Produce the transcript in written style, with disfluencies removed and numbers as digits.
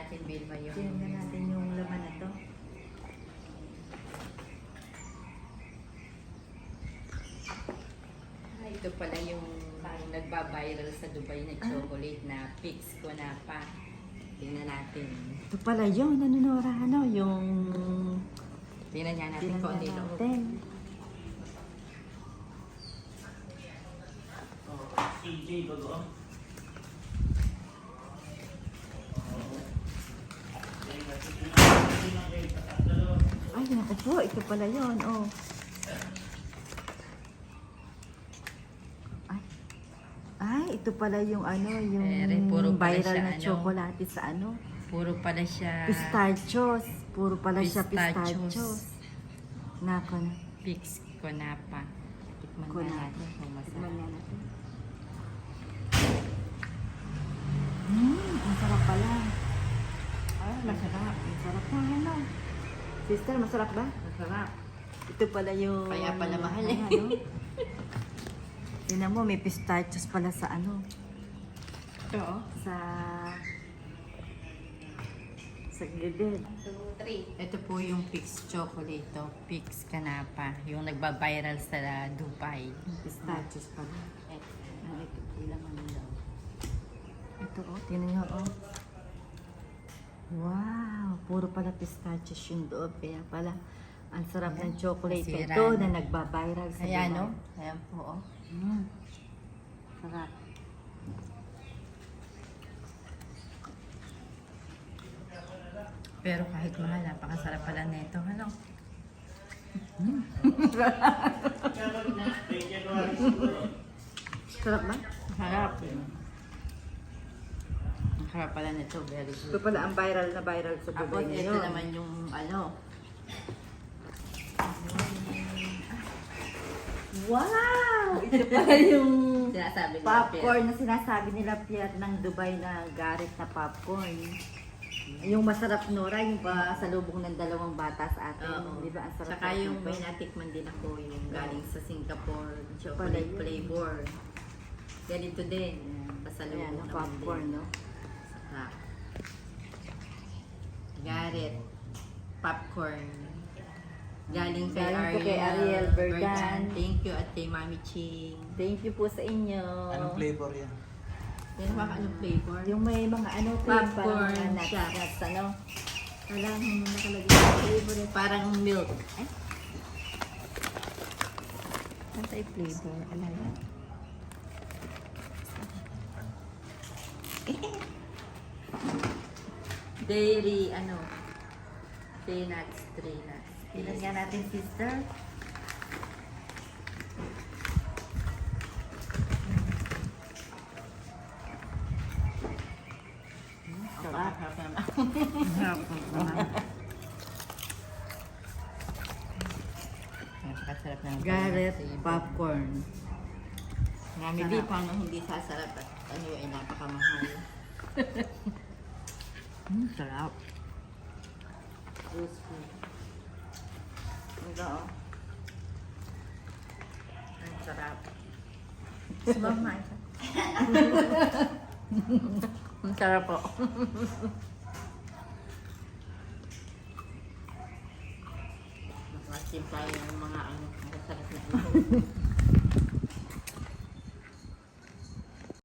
natin, Vilma, yung... Tingnan natin yung laman na to. Ito pala yung nagbabiral sa Dubai na chocolate na Pix Conapa. Tingnan natin. Ito pala yun, Nora, ano, yung... Tingnan nga natin kung ano yung loob. Ay, naku po, ito pala yun, oh. Ay, ito pala yung ano, yung puro pala viral siya, na ano, chocolate sa ano. Puro pala siya... Pistachios. Puro pala siya Pistachios. pistachios. Nako na. Pix Conapa. Tikman Ko na na. natin kung Tikman masarap. na natin. Ang sarap pala. Ay, masarap. Masarap na, ano. Sister, masarap ba? Masarap. Ito pala yung... Kaya pala mahal eh. Ano? Tingnan mo, may pistachios pala sa ano. Ito, oh. Sa gilid. 2, 3. Ito po yung Pix Chocolate, to. Pix Canapa. Yung nagba-viral sa Dubai. Pistachios pala. Ito po laman daw. Ito, oh. Tingnan nyo, oh. Wow! Puro pala pistachios yung loob. Kaya pala, ang sarap ng chocolate Masira ito na. na nagba-viral sa Ayan, Dubai. no? Ayan po, oh. Sarap. Pero kahit mahal, napakasarap pala nito. Ano? Sarap ba? Harap. Ang harap pala nito, very good. Ito pala ang viral na viral sa Ako, Dubai ito ngayon. naman yung ano. Wow! Ito pala yung Sinasabi nila, popcorn na sinasabi nila, Pierre, ng Dubai na garit na popcorn. Yung masarap, Nora, yung pa sa lubong ng dalawang bata sa atin. Oo. Di ba? Ang sarap. Saka yung nito. may natikman din ako, yung galing sa Singapore, Pala chocolate yun. flavor. Ganito din. Pasalubong Ayan, naman popcorn, din. no? Saka, Garrett, popcorn. Galing kay Galing po Ariel, kay Ariel Bergan. Thank you at kay Mami Ching. Thank you po sa inyo. Anong flavor yan? Yan ba anong flavor? Yung may mga ano, Popcorn parang nuts, siya. nuts, ano? Parang nakalagay sa flavor, parang milk. Eh? Ano tayo flavor? Alala. Dairy, ano? Tree nuts, tree nuts. Tingnan nga natin, sister. Sarap. Sarap naman. Napakasarap ng Garrett flavor. popcorn. Marami Sarap. di paano hindi sasarap at ano ay napakamahal. Sarap. Useful. Ito, oh. Ang sarap. Sumama. Ang sarap po. Nakasimpay yung mga ano, masarap na ito.